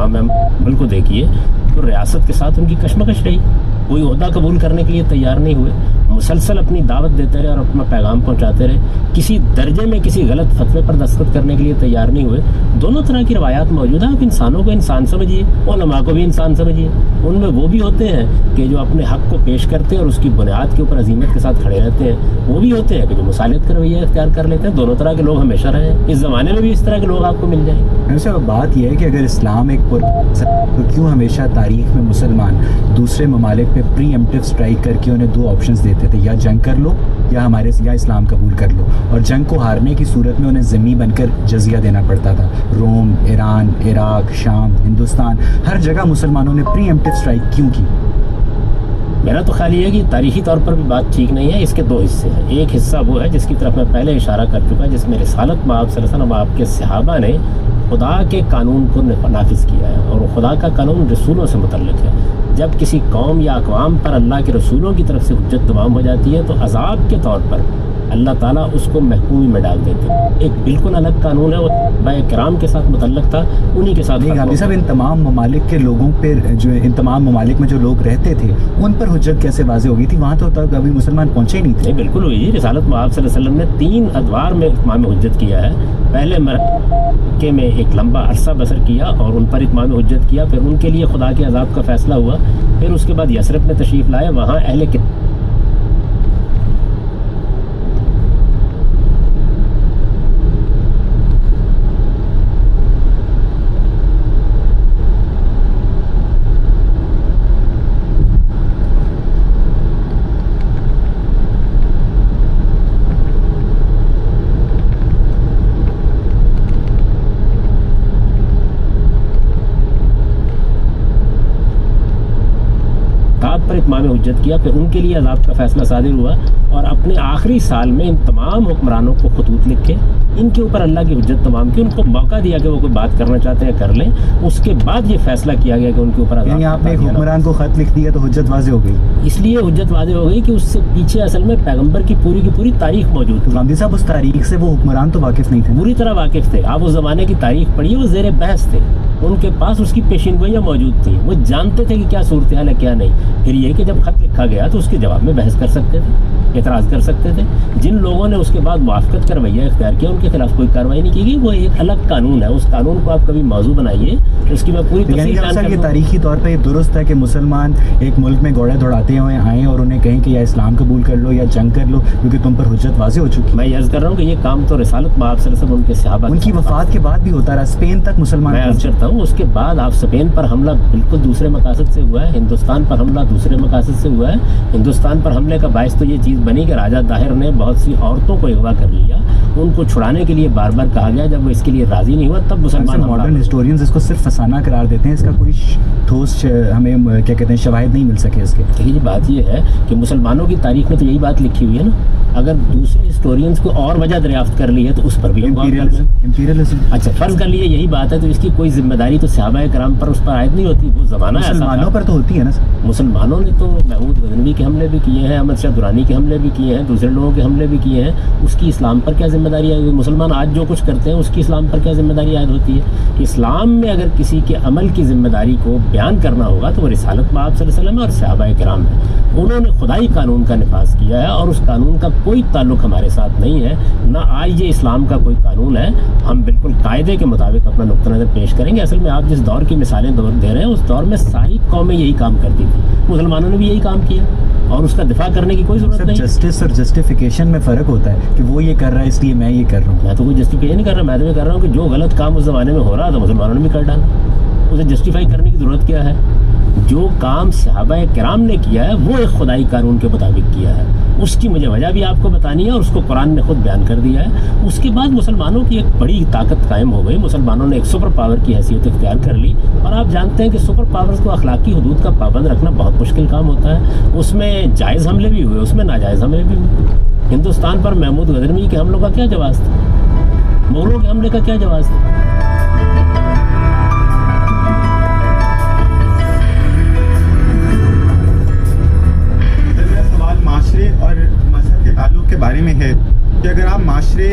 तमाम मुल्क को देखिए तो रियासत के साथ उनकी कशमकश रही, कोई ओहदा कबूल करने के लिए तैयार नहीं हुए, मुसलसल अपनी दावत देते रहे और अपना पैगाम पहुंचाते रहे, किसी दर्जे में किसी गलत फतवे पर दस्तखत करने के लिए तैयार नहीं हुए। दोनों तरह की रवायात मौजूद है। आप इंसानों को इंसान समझिए, उलमा को भी इंसान समझिए। उनमें वो भी होते हैं कि जो अपने हक को पेश करते हैं और उसकी बुनियाद के ऊपर अजीमत के साथ खड़े रहते हैं, वो भी होते हैं कि जो मुसालियत का रवैया इख्तियार कर लेते हैं। दोनों तरह के लोग हमेशा रहे हैं, इस ज़माने में भी इस तरह के लोग आपको मिल जाएंगे। वैसे बात यह है कि अगर इस्लाम एक तो क्यों हमेशा तारीख में मुसलमान दूसरे ममालिक पे प्रीएम्प्टिव स्ट्राइक करके उन्हें दो ऑप्शंस देते थे, या जंग कर लो या इस्लाम कबूल कर लो, और जंग को हारने की सूरत में उन्हें ज़िम्मी बनकर जजिया देना पड़ता था। रोम, ईरान, इराक, शाम, हिंदुस्तान, हर जगह मुसलमानों ने प्रीएम्प्टिव स्ट्राइक क्यों की? मेरा तो ख्याल ये है कि तारीखी तौर पर भी बात ठीक नहीं है। इसके दो हिस्से हैं। एक हिस्सा वो है जिसकी तरफ मैं पहले इशारा कर चुका, जिसमें रिसालत में आप सल्लल्लाहु अलैहि वसल्लम आपके सहाबा ने खुदा के कानून को नाफिज किया है, और खुदा का कानून रसूलों से मुतल्लिक है। जब किसी कौम या अक़वाम पर अल्लाह के रसूलों की तरफ से हुज्जत तमाम हो जाती है तो अज़ाब के तौर पर अल्लाह ताला उसको महकूमी में डाल देते हैं। एक बिल्कुल अलग कानून है, वो बाय किराम के साथ मुतल्लक था, उन्हीं के साथ। गांधी साहब, इन तमाम ममालिक के लोगों पर जो इन तमाम ममालिक में जो लोग रहते थे उन पर हुज्जत कैसे वाज़े हो गई थी? वहाँ तो तक अभी मुसलमान पहुँचे ही नहीं थे। बिल्कुल हुई। रिसालत में आप सल्लल्लाहु अलैहि वसल्लम ने 3 अदवार में इत्माम हुज्जत किया है। पहले मक्के में एक लंबा अरसा बसर किया और उन पर इत्माम हुज्जत किया, फिर उनके लिए खुदा के अज़ाब का फैसला हुआ, फिर उसके बाद यसरब में तशरीफ़ लाए, वहाँ अहले पर इत्माम हुज्जत किया, फिर उनके लिए अज़ाब का फैसला सादिर हुआ, और अपने आखिरी साल में इन तमाम हुक्मरानों को खतूत लिखे, इनके ऊपर अल्लाह की हुज्जत तमाम की, उनको मौका दिया कि वो कोई बात करना चाहते हैं कर लें। उसके बाद ये फैसला किया गया कि उनके ऊपर आपने एक हुक्मरान को खत लिख दिया तो हुज्जत वाज़े हो गई। इसलिए हुज्जत वाज़े हो गई कि उससे पीछे असल में पैगम्बर की पूरी तारीख मौजूद थी। गांधी साहब, उस तारीख से वो हुक्मरान तो वाकिफ नहीं थे, पूरी तरह वाकिफ थे। आप उस ज़माने की तारीख पढ़िए, वो ज़ेर बहस थे, उनके पास उसकी पेशिनगोइयाँ मौजूद थी, वो जानते थे कि क्या सूरत हाल है क्या नहीं। फिर ये कि जब खत लिखा गया तो उसके जवाब में बहस कर सकते थे, एतराज़ कर सकते थे। जिन लोगों ने उसके बाद मुआफ़क़त का रवैया इख्तियार किया उनके खिलाफ कोई कार्रवाई नहीं की गई। वो एक अलग कानून है, उस कानून को आप कभी मौजू बनाइए, उसकी मैं पूरी ये तारीखी तौर पर दुरुस्त है कि मुसलमान एक मुल्क में घोड़े दौड़ाते हुए आएँ और उन्हें कहें कि या इस्लाम कबूल कर लो या जंग कर लो, क्योंकि तुम पर हुज्जत वाज़े हो चुकी। मैं अर्ज़ कर रहा हूँ कि ये काम तो रिसालत में आप सल्लल्लाहु अलैहि वसल्लम उनके सहाबा उनकी वफ़ात के बाद भी होता रहा, स्पेन तक मुसलमान। मैं अर्ज़ करता हूँ उसके बाद आप स्पेन पर हमला बिल्कुल दूसरे मकासद से हुआ है, हिंदुस्तान पर हमला दूसरे मकासद से हुआ है। हिंदुस्तान पर हमले का बायस तो ये चीज़ बनी कि राजा दाहिर ने बहुत सी औरतों को अगवा कर लिया, उनको छुड़ाने के लिए बार बार कहा गया, जब वो इसके लिए राज़ी नहीं हुआ तब मुसलमान। मॉडर्न हिस्टोरियंस इसको सिर्फ फसाना करार देते हैं, इसका कोई ठोस हमें क्या कहते हैं शवाहिद नहीं मिल सके इसके। देखिए बात ये है कि मुसलमानों की तारीख में तो यही बात लिखी हुई है ना, अगर दूसरे हिस्टोरियंस को और वजह दरियाफ्त कर ली है तो उस पर भी इंपीरियलिज्म। अच्छा, फर्ज कर लिए यही बात है तो इसकी कोई जिम्मेदारी तो सहाबा कराम पर उस पर आयद नहीं होती। वो ज़माना मुसलमानों पर तो होती है ना। मुसलमानों ने तो महमूद गजनवी के हमले भी किए हैं, अहमद शाह दुरानी के हमले भी किए हैं, दूसरे लोगों के हमले भी किए हैं। उसकी इस्लाम पर क्या जिम्मेदारी आयद? मुसलमान आज जो कुछ करते हैं उसकी इस्लाम पर क्या जिम्मेदारी आयद होती है? इस्लाम में अगर किसी के अमल की जिम्मेदारी को बयान करना होगा तो वो रिसालत में आप सल्लल्लाहु अलैहि वसल्लम और सहाबा किराम है। उन्होंने खुदाई कानून का निफाज किया है और उस कानून का कोई ताल्लुक हमारे साथ नहीं है, ना आज ये इस्लाम का कोई कानून है। हम बिल्कुल कायदे के मुताबिक अपना नुक्ता नज़र पेश करेंगे। असल में आप जिस दौर की मिसालें दे रहे हैं उस दौर में सारी कौमें यही काम करती थी, मुसलमानों ने भी यही काम किया और उसका दिफा करने की कोई जरूरत नहीं। जस्टिस और जस्टिफिकेशन में फ़र्क होता है कि वो ये कर रहा है इसलिए मैं ये कर रहा हूँ। मैं तो कोई जस्टिफिकेशन नहीं कर रहा, मैं तो ये कर रहा हूँ कि जो गलत काम उस ज़माने में हो रहा था मुसलमानों ने भी कर डाला, उसे जस्टिफाई करने की ज़रूरत क्या है? जो काम सहाबा किराम ने किया है वो एक खुदाई कानून के मुताबिक किया है, उसकी मुझे वजह भी आपको बतानी है और उसको कुरान ने खुद बयान कर दिया है। उसके बाद मुसलमानों की एक बड़ी ताकत कायम हो गई, मुसलमानों ने एक सुपर पावर की हैसियत इख्तियार कर ली। और आप जानते हैं कि सुपर पावर्स को अखलाकी हुदूद का पाबंद रखना बहुत मुश्किल काम होता है। उसमें जायज़ हमले भी हुए, उसमें नाजायज़ हमले भी हुए। हिंदुस्तान पर महमूद गजनवी के हमलों का क्या जवाब था? मुगलों के हमले का क्या जवाब था? और मजहब के ताल्लुक के बारे में है कि अगर आप माशरे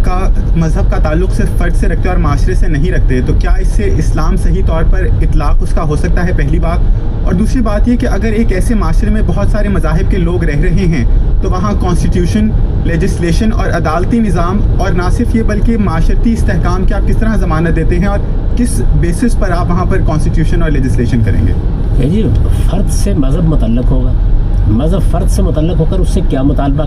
का मज़हब का ताल्लुक सिर्फ फ़र्द से रखते हैं और माशरे से नहीं रखते, तो क्या इससे इस्लाम सही तौर पर इतलाक़ उसका हो सकता है, पहली बात। और दूसरी बात ये कि अगर एक ऐसे माशरे में बहुत सारे मज़ाहिब के लोग रह रहे हैं तो वहाँ कॉन्स्टिट्यूशन, लेजिस्लेशन और अदालती निज़ाम, और ना सिर्फ ये बल्कि माशरती इस्तेहकाम की आप किस तरह ज़मानत देते हैं और किस बेसिस पर आप वहाँ पर कॉन्स्टिट्यूशन और लेजिस्लेशन करेंगे? जी, फ़र्द से मज़हब मुतल्लक़ होगा, मज़हब फ़र्द से मुतल्लक़ होकर उससे क्या मुतालबा